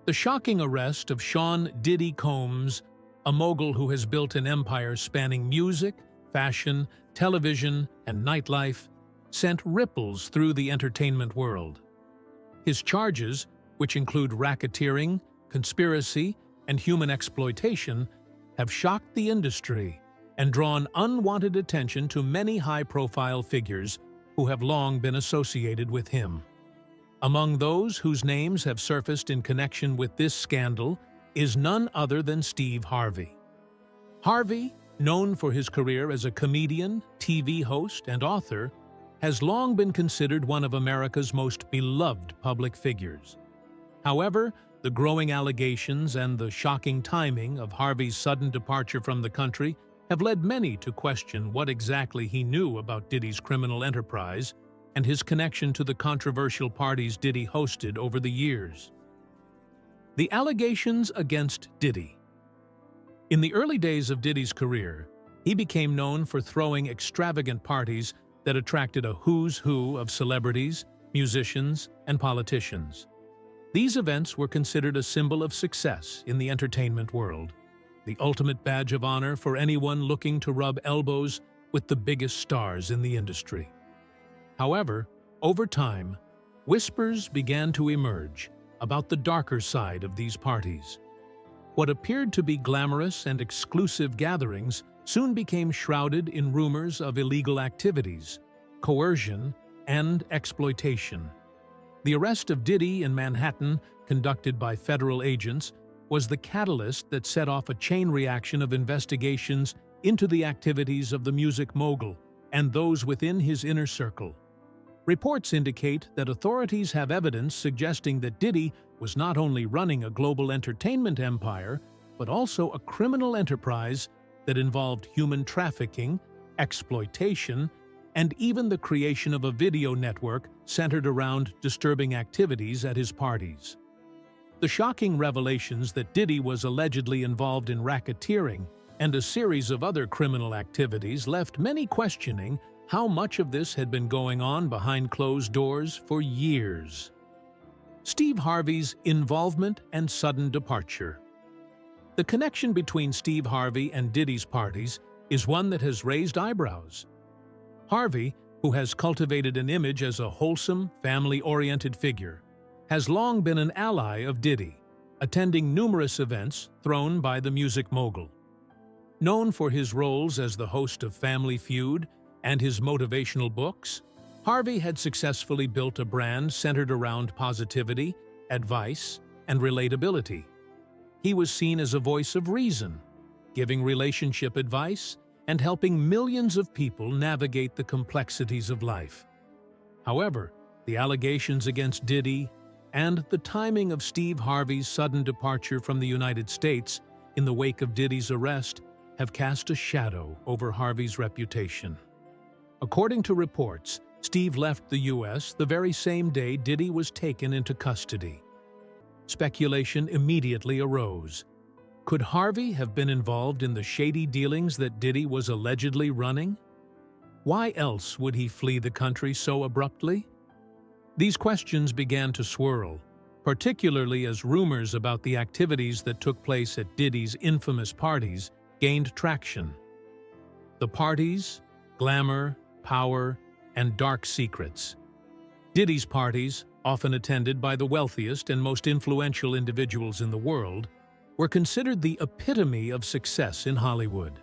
The shocking arrest of Sean "Diddy" Combs, a mogul who has built an empire spanning music, fashion, television, and nightlife, sent ripples through the entertainment world. His charges, which include racketeering, conspiracy, and human exploitation, have shocked the industry and drawn unwanted attention to many high-profile figures who have long been associated with him. Among those whose names have surfaced in connection with this scandal is none other than Steve Harvey. Harvey, known for his career as a comedian, TV host, and author, has long been considered one of America's most beloved public figures. However, the growing allegations and the shocking timing of Harvey's sudden departure from the country have led many to question what exactly he knew about Diddy's criminal enterprise and his connection to the controversial parties Diddy hosted over the years. The allegations against Diddy. In the early days of Diddy's career, he became known for throwing extravagant parties that attracted a who's who of celebrities, musicians, and politicians. These events were considered a symbol of success in the entertainment world, the ultimate badge of honor for anyone looking to rub elbows with the biggest stars in the industry. However, over time, whispers began to emerge about the darker side of these parties. What appeared to be glamorous and exclusive gatherings soon became shrouded in rumors of illegal activities, coercion, and exploitation. The arrest of Diddy in Manhattan, conducted by federal agents, was the catalyst that set off a chain reaction of investigations into the activities of the music mogul and those within his inner circle. Reports indicate that authorities have evidence suggesting that Diddy was not only running a global entertainment empire, but also a criminal enterprise that involved human trafficking, exploitation, and even the creation of a video network centered around disturbing activities at his parties. The shocking revelations that Diddy was allegedly involved in racketeering and a series of other criminal activities left many questioning how much of this had been going on behind closed doors for years. Steve Harvey's involvement and sudden departure. The connection between Steve Harvey and Diddy's parties is one that has raised eyebrows. Harvey, who has cultivated an image as a wholesome, family-oriented figure, has long been an ally of Diddy, attending numerous events thrown by the music mogul. Known for his roles as the host of Family Feud and his motivational books, Harvey had successfully built a brand centered around positivity, advice, and relatability. He was seen as a voice of reason, giving relationship advice and helping millions of people navigate the complexities of life. However, the allegations against Diddy and the timing of Steve Harvey's sudden departure from the United States in the wake of Diddy's arrest have cast a shadow over Harvey's reputation. According to reports, Steve left the U.S. the very same day Diddy was taken into custody. Speculation immediately arose. Could Harvey have been involved in the shady dealings that Diddy was allegedly running? Why else would he flee the country so abruptly? These questions began to swirl, particularly as rumors about the activities that took place at Diddy's infamous parties gained traction. The parties, glamour, power, and dark secrets. Diddy's parties, often attended by the wealthiest and most influential individuals in the world, were considered the epitome of success in Hollywood.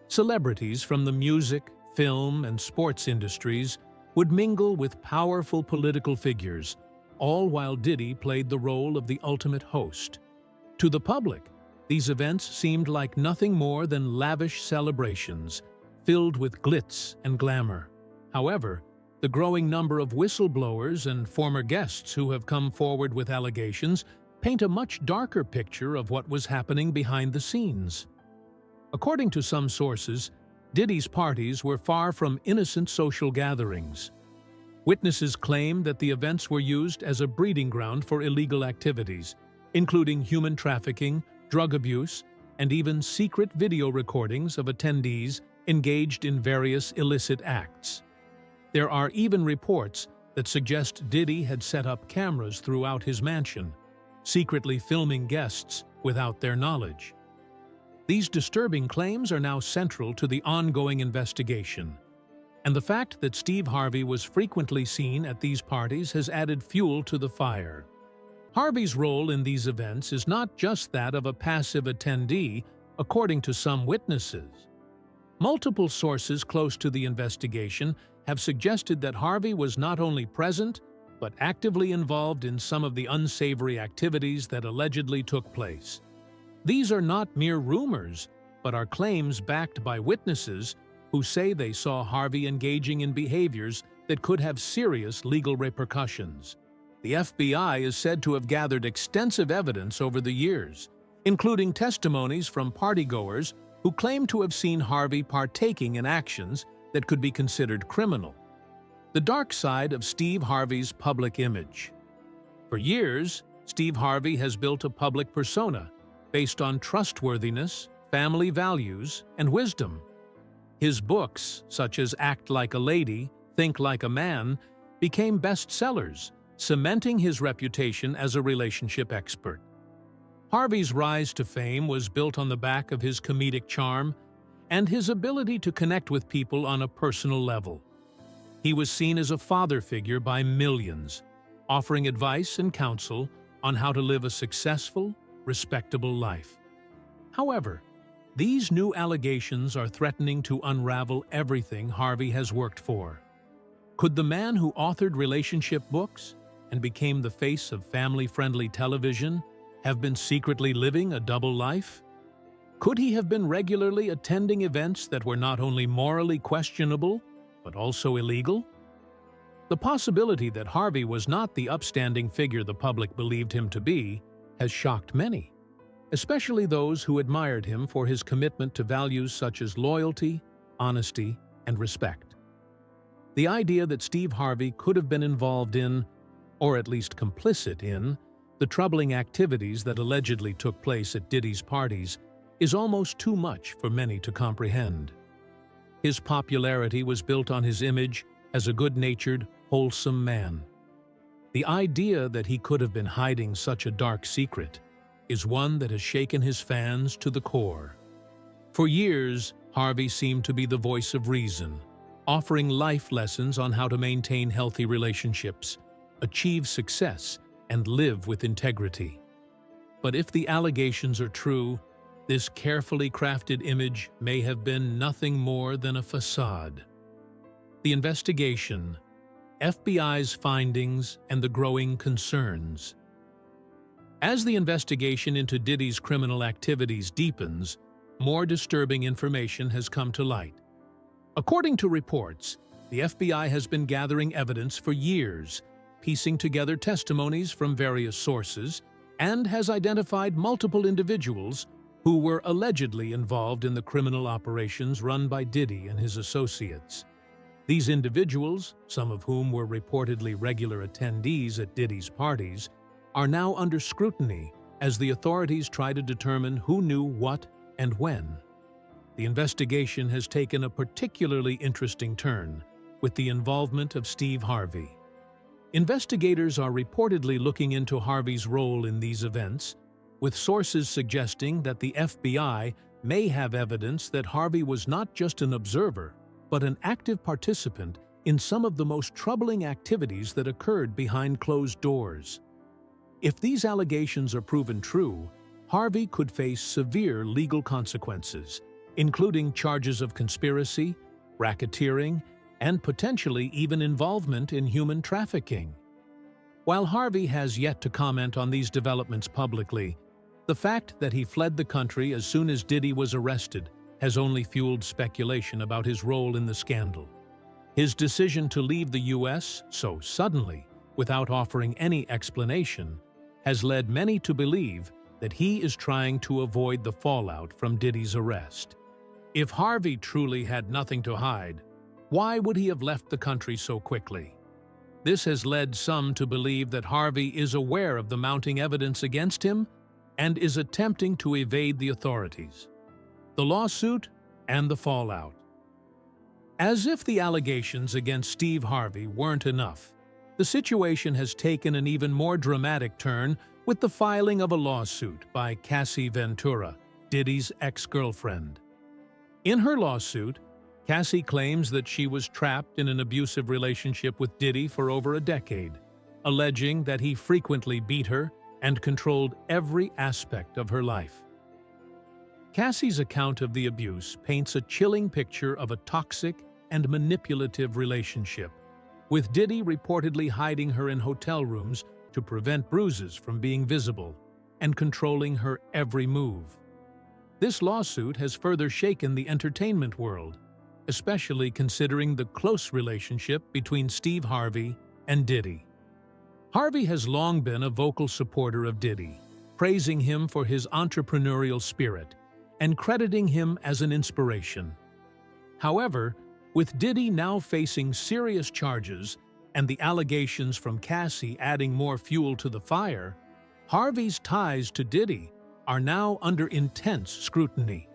Celebrities from the music, film, and sports industries would mingle with powerful political figures, all while Diddy played the role of the ultimate host. To the public, these events seemed like nothing more than lavish celebrations, filled with glitz and glamour. However, the growing number of whistleblowers and former guests who have come forward with allegations paint a much darker picture of what was happening behind the scenes. According to some sources, Diddy's parties were far from innocent social gatherings. Witnesses claim that the events were used as a breeding ground for illegal activities, including human trafficking, drug abuse, and even secret video recordings of attendees engaged in various illicit acts. There are even reports that suggest Diddy had set up cameras throughout his mansion, secretly filming guests without their knowledge. These disturbing claims are now central to the ongoing investigation, and the fact that Steve Harvey was frequently seen at these parties has added fuel to the fire. Harvey's role in these events is not just that of a passive attendee, according to some witnesses. Multiple sources close to the investigation have suggested that Harvey was not only present, but actively involved in some of the unsavory activities that allegedly took place. These are not mere rumors, but are claims backed by witnesses who say they saw Harvey engaging in behaviors that could have serious legal repercussions. The FBI is said to have gathered extensive evidence over the years, including testimonies from partygoers who claim to have seen Harvey partaking in actions that could be considered criminal. The dark side of Steve Harvey's public image. For years, Steve Harvey has built a public persona based on trustworthiness, family values, and wisdom. His books, such as Act Like a Lady, Think Like a Man, became bestsellers, cementing his reputation as a relationship expert. Harvey's rise to fame was built on the back of his comedic charm and his ability to connect with people on a personal level. He was seen as a father figure by millions, offering advice and counsel on how to live a successful, respectable life. However, these new allegations are threatening to unravel everything Harvey has worked for. Could the man who authored relationship books and became the face of family-friendly television have been secretly living a double life? Could he have been regularly attending events that were not only morally questionable, but also illegal? The possibility that Harvey was not the upstanding figure the public believed him to be has shocked many, especially those who admired him for his commitment to values such as loyalty, honesty, and respect. The idea that Steve Harvey could have been involved in, or at least complicit in, the troubling activities that allegedly took place at Diddy's parties is almost too much for many to comprehend. His popularity was built on his image as a good-natured, wholesome man. The idea that he could have been hiding such a dark secret is one that has shaken his fans to the core. For years, Harvey seemed to be the voice of reason, offering life lessons on how to maintain healthy relationships, achieve success, and live with integrity. But if the allegations are true, this carefully crafted image may have been nothing more than a facade. The investigation, FBI's findings, and the growing concerns. As the investigation into Diddy's criminal activities deepens, more disturbing information has come to light. According to reports, the FBI has been gathering evidence for years, piecing together testimonies from various sources, and has identified multiple individuals who were allegedly involved in the criminal operations run by Diddy and his associates. These individuals, some of whom were reportedly regular attendees at Diddy's parties, are now under scrutiny as the authorities try to determine who knew what and when. The investigation has taken a particularly interesting turn, with the involvement of Steve Harvey. Investigators are reportedly looking into Harvey's role in these events, with sources suggesting that the FBI may have evidence that Harvey was not just an observer, but an active participant in some of the most troubling activities that occurred behind closed doors. If these allegations are proven true, Harvey could face severe legal consequences, including charges of conspiracy, racketeering, and potentially even involvement in human trafficking. While Harvey has yet to comment on these developments publicly, the fact that he fled the country as soon as Diddy was arrested has only fueled speculation about his role in the scandal. His decision to leave the U.S. so suddenly, without offering any explanation, has led many to believe that he is trying to avoid the fallout from Diddy's arrest. If Harvey truly had nothing to hide, why would he have left the country so quickly? This has led some to believe that Harvey is aware of the mounting evidence against him and is attempting to evade the authorities. The lawsuit and the fallout. As if the allegations against Steve Harvey weren't enough, the situation has taken an even more dramatic turn with the filing of a lawsuit by Cassie Ventura, Diddy's ex-girlfriend. In her lawsuit, Cassie claims that she was trapped in an abusive relationship with Diddy for over a decade, alleging that he frequently beat her and controlled every aspect of her life. Cassie's account of the abuse paints a chilling picture of a toxic and manipulative relationship, with Diddy reportedly hiding her in hotel rooms to prevent bruises from being visible and controlling her every move. This lawsuit has further shaken the entertainment world, especially considering the close relationship between Steve Harvey and Diddy. Harvey has long been a vocal supporter of Diddy, praising him for his entrepreneurial spirit and crediting him as an inspiration. However, with Diddy now facing serious charges and the allegations from Cassie adding more fuel to the fire, Harvey's ties to Diddy are now under intense scrutiny.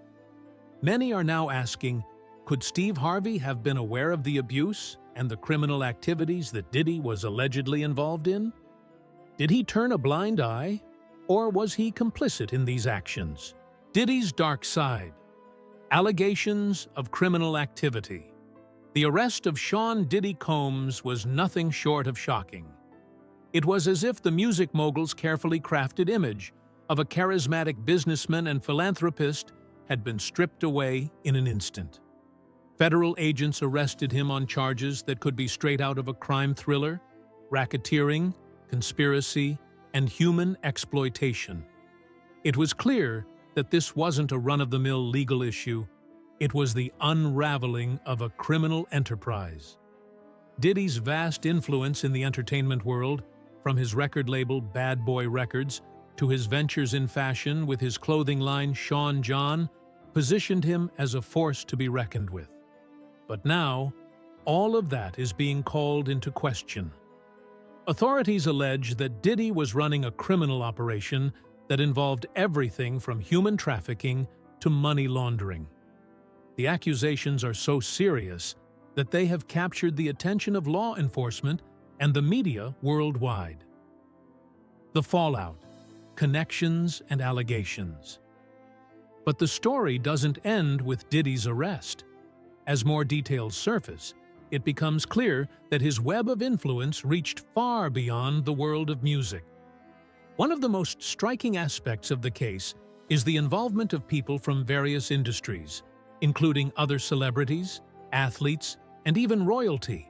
Many are now asking, could Steve Harvey have been aware of the abuse and the criminal activities that Diddy was allegedly involved in? Did he turn a blind eye, or was he complicit in these actions? Diddy's dark side. Allegations of criminal activity. The arrest of Sean Diddy Combs was nothing short of shocking. It was as if the music mogul's carefully crafted image of a charismatic businessman and philanthropist had been stripped away in an instant. Federal agents arrested him on charges that could be straight out of a crime thriller: racketeering, conspiracy, and human exploitation. It was clear that this wasn't a run-of-the-mill legal issue. It was the unraveling of a criminal enterprise. Diddy's vast influence in the entertainment world, from his record label Bad Boy Records to his ventures in fashion with his clothing line Sean John, positioned him as a force to be reckoned with. But now, all of that is being called into question. Authorities allege that Diddy was running a criminal operation that involved everything from human trafficking to money laundering. The accusations are so serious that they have captured the attention of law enforcement and the media worldwide. The fallout, connections, and allegations. But the story doesn't end with Diddy's arrest. As more details surface, it becomes clear that his web of influence reached far beyond the world of music. One of the most striking aspects of the case is the involvement of people from various industries, including other celebrities, athletes, and even royalty.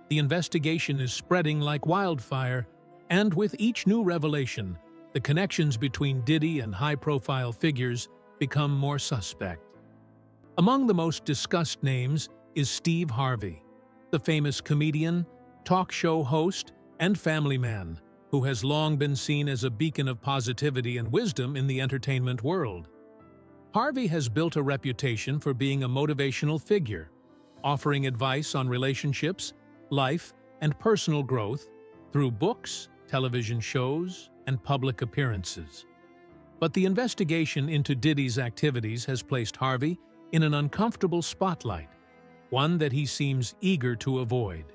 The investigation is spreading like wildfire, and with each new revelation, the connections between Diddy and high-profile figures become more suspect. Among the most discussed names is Steve Harvey, the famous comedian, talk show host, and family man, who has long been seen as a beacon of positivity and wisdom in the entertainment world. Harvey has built a reputation for being a motivational figure, offering advice on relationships, life, and personal growth through books, television shows, and public appearances. But the investigation into Diddy's activities has placed Harvey in an uncomfortable spotlight, one that he seems eager to avoid.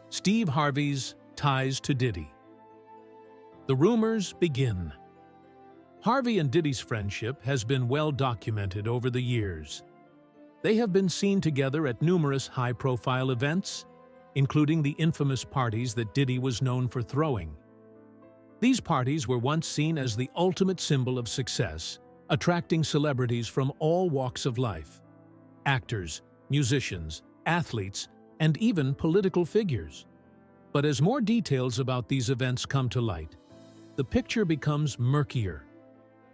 Steve Harvey's ties to Diddy. The rumors begin. Harvey and Diddy's friendship has been well documented over the years. They have been seen together at numerous high-profile events, including the infamous parties that Diddy was known for throwing. These parties were once seen as the ultimate symbol of success, attracting celebrities from all walks of life: actors, musicians, athletes, and even political figures. But as more details about these events come to light, the picture becomes murkier.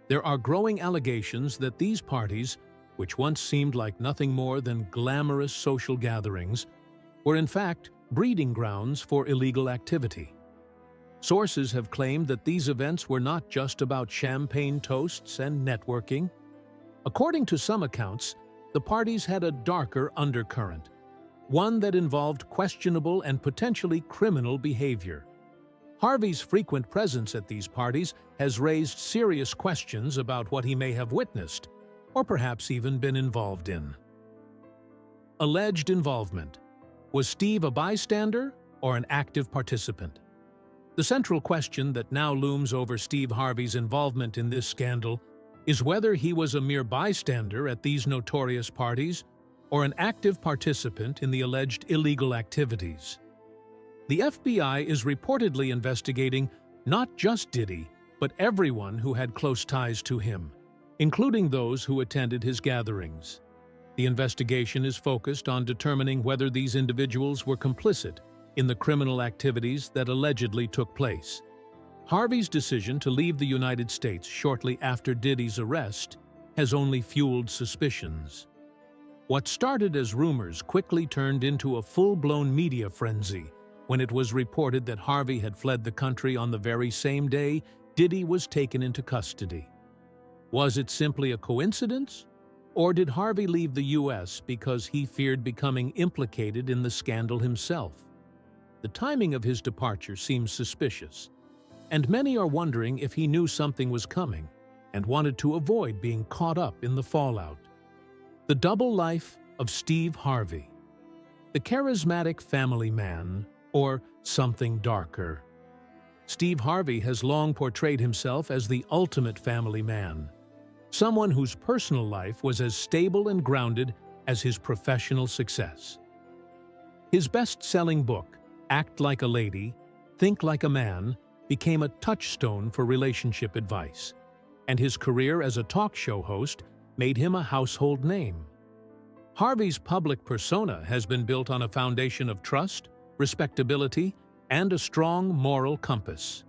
There are growing allegations that these parties, which once seemed like nothing more than glamorous social gatherings, were in fact breeding grounds for illegal activity. Sources have claimed that these events were not just about champagne toasts and networking. According to some accounts, the parties had a darker undercurrent, one that involved questionable and potentially criminal behavior. Harvey's frequent presence at these parties has raised serious questions about what he may have witnessed, or perhaps even been involved in. Alleged involvement. Was Steve a bystander or an active participant? The central question that now looms over Steve Harvey's involvement in this scandal is whether he was a mere bystander at these notorious parties or an active participant in the alleged illegal activities. The FBI is reportedly investigating not just Diddy, but everyone who had close ties to him, including those who attended his gatherings. The investigation is focused on determining whether these individuals were complicit in the criminal activities that allegedly took place. Harvey's decision to leave the United States shortly after Diddy's arrest has only fueled suspicions. What started as rumors quickly turned into a full-blown media frenzy when it was reported that Harvey had fled the country on the very same day Diddy was taken into custody. Was it simply a coincidence? Or did Harvey leave the U.S. because he feared becoming implicated in the scandal himself? The timing of his departure seems suspicious, and many are wondering if he knew something was coming and wanted to avoid being caught up in the fallout. The double life of Steve Harvey. The charismatic family man, or something darker. Steve Harvey has long portrayed himself as the ultimate family man, someone whose personal life was as stable and grounded as his professional success. His best-selling book, Act Like a Lady, Think Like a Man, became a touchstone for relationship advice, and his career as a talk show host made him a household name. Harvey's public persona has been built on a foundation of trust, respectability, and a strong moral compass.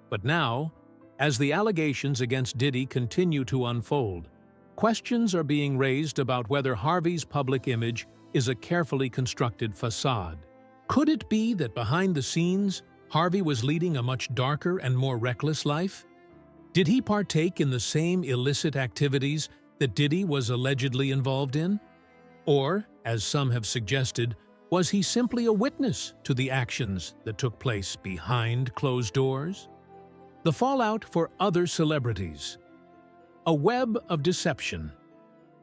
But now, as the allegations against Diddy continue to unfold, questions are being raised about whether Harvey's public image is a carefully constructed facade. Could it be that behind the scenes, Harvey was leading a much darker and more reckless life? Did he partake in the same illicit activities that Diddy was allegedly involved in? Or, as some have suggested, was he simply a witness to the actions that took place behind closed doors? The fallout for other celebrities. A web of deception.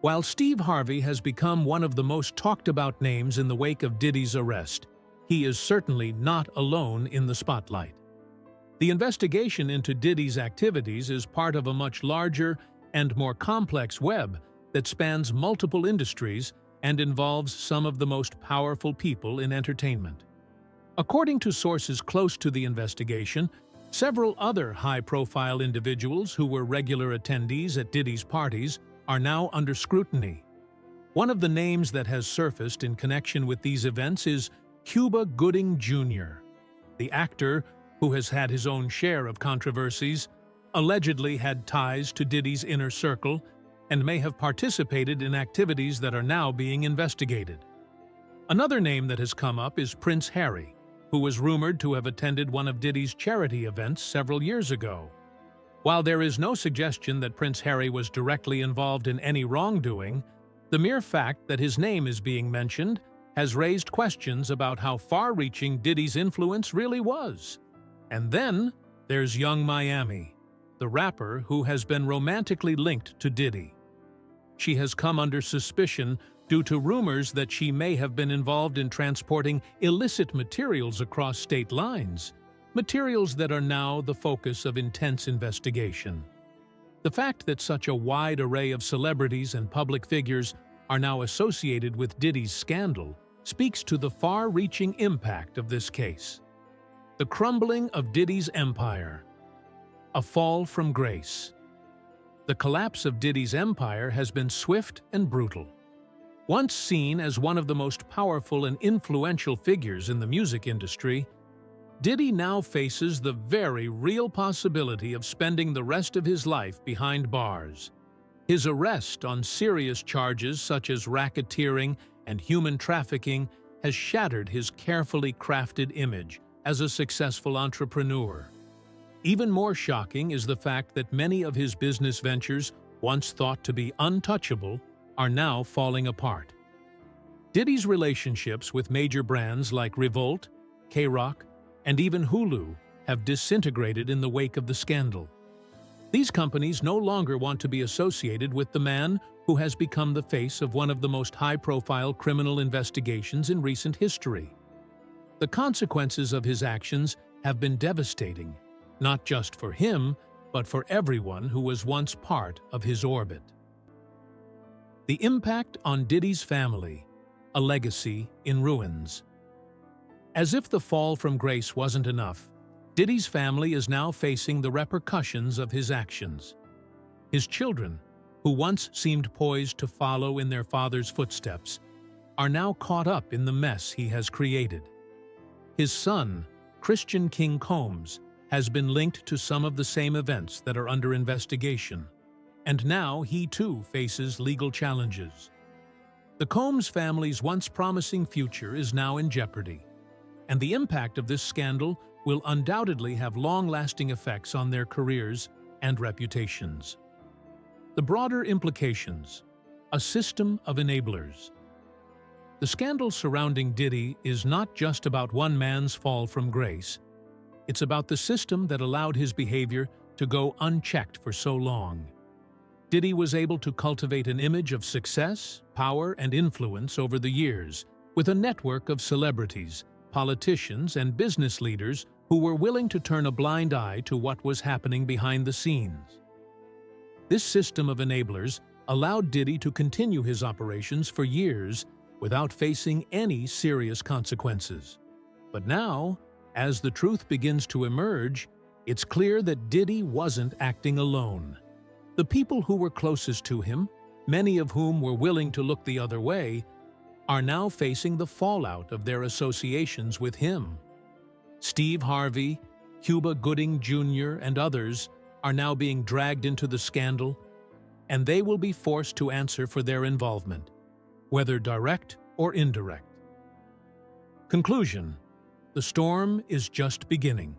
While Steve Harvey has become one of the most talked-about names in the wake of Diddy's arrest, he is certainly not alone in the spotlight. The investigation into Diddy's activities is part of a much larger and more complex web that spans multiple industries and involves some of the most powerful people in entertainment. According to sources close to the investigation, several other high-profile individuals who were regular attendees at Diddy's parties are now under scrutiny. One of the names that has surfaced in connection with these events is Cuba Gooding Jr., the actor who has had his own share of controversies, allegedly had ties to Diddy's inner circle, and may have participated in activities that are now being investigated. Another name that has come up is Prince Harry, who was rumored to have attended one of Diddy's charity events several years ago. While there is no suggestion that Prince Harry was directly involved in any wrongdoing, the mere fact that his name is being mentioned has raised questions about how far-reaching Diddy's influence really was. And then there's Young Miami, the rapper who has been romantically linked to Diddy. She has come under suspicion due to rumors that she may have been involved in transporting illicit materials across state lines, materials that are now the focus of intense investigation. The fact that such a wide array of celebrities and public figures are now associated with Diddy's scandal speaks to the far-reaching impact of this case. The crumbling of Diddy's empire. A fall from grace. The collapse of Diddy's empire has been swift and brutal. Once seen as one of the most powerful and influential figures in the music industry, Diddy now faces the very real possibility of spending the rest of his life behind bars. His arrest on serious charges such as racketeering and human trafficking has shattered his carefully crafted image as a successful entrepreneur. Even more shocking is the fact that many of his business ventures, once thought to be untouchable, are now falling apart. Diddy's relationships with major brands like Revolt, K-Rock, and even Hulu have disintegrated in the wake of the scandal. These companies no longer want to be associated with the man who has become the face of one of the most high-profile criminal investigations in recent history. The consequences of his actions have been devastating, not just for him, but for everyone who was once part of his orbit. The impact on Diddy's family, a legacy in ruins. As if the fall from grace wasn't enough, Diddy's family is now facing the repercussions of his actions. His children, who once seemed poised to follow in their father's footsteps, are now caught up in the mess he has created. His son, Christian King Combs, has been linked to some of the same events that are under investigation, and now he too faces legal challenges. The Combs family's once promising future is now in jeopardy, and the impact of this scandal will undoubtedly have long-lasting effects on their careers and reputations. The broader implications: a system of enablers. The scandal surrounding Diddy is not just about one man's fall from grace. It's about the system that allowed his behavior to go unchecked for so long. Diddy was able to cultivate an image of success, power, and influence over the years, with a network of celebrities, politicians, and business leaders who were willing to turn a blind eye to what was happening behind the scenes. This system of enablers allowed Diddy to continue his operations for years without facing any serious consequences. But now, as the truth begins to emerge, it's clear that Diddy wasn't acting alone. The people who were closest to him, many of whom were willing to look the other way, are now facing the fallout of their associations with him. Steve Harvey, Cuba Gooding Jr., and others are now being dragged into the scandal, and they will be forced to answer for their involvement, whether direct or indirect. Conclusion: the storm is just beginning.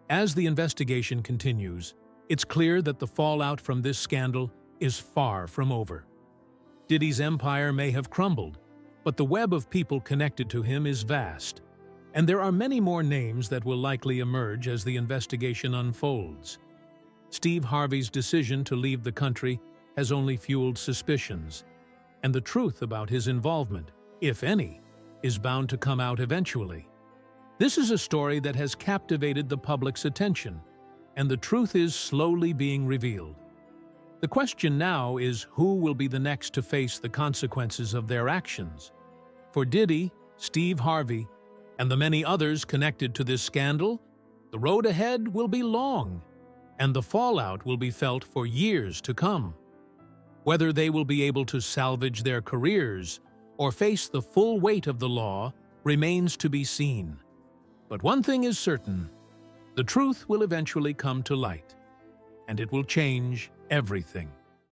As the investigation continues, it's clear that the fallout from this scandal is far from over. Diddy's empire may have crumbled, but the web of people connected to him is vast, and there are many more names that will likely emerge as the investigation unfolds. Steve Harvey's decision to leave the country has only fueled suspicions, and the truth about his involvement, if any, is bound to come out eventually. This is a story that has captivated the public's attention, and the truth is slowly being revealed. The question now is who will be the next to face the consequences of their actions. For Diddy, Steve Harvey, and the many others connected to this scandal, the road ahead will be long, and the fallout will be felt for years to come. Whether they will be able to salvage their careers or face the full weight of the law remains to be seen. But one thing is certain: the truth will eventually come to light, and it will change everything.